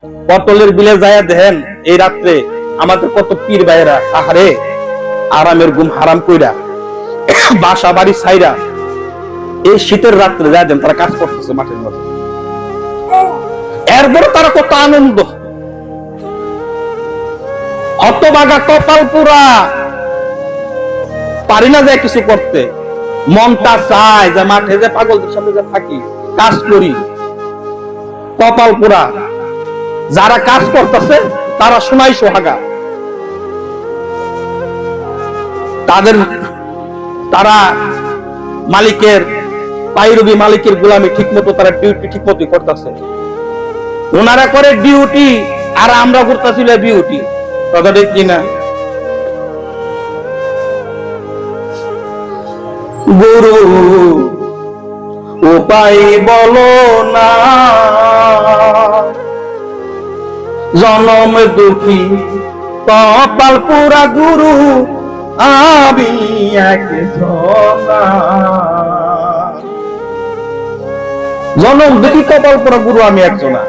পটলের বিলে যায় দেখেন এই রাত্রে আমাদের কত পীর ভাইয়েরা আহারে আরামের ঘুম হারাম কইরা বাসা বাড়ি ছাইরা এই শীতের রাত্রে যায় দেন তারা কাজ করতেছে মাঠের মধ্যে। এরপরে তারা কত আনন্দ, হতবাগা কপাল পুরা, পারি না যায় কিছু করতে, মনটা চায় যে মাঠে যে পাগলদের সাথে যে থাকি কাজ করি, কপাল পুরা। যারা কাজ করতেছে তারা শোনাই সোহাগা, তারা মালিকের পাইরবি, মালিকের গোলামি ঠিক মতো তারা ডিউটি ঠিক মতো করতেছে। ওনারা করে ডিউটি আর আমরা করতেছিল বিউটি, কথা ঠিক কিনা? গুরু উপায় বলো না, জনম দুঃখী কপাল পুরা গুরু আমি একজনা। জনম দুঃখী কপাল পুরা গুরু আমি একজনা।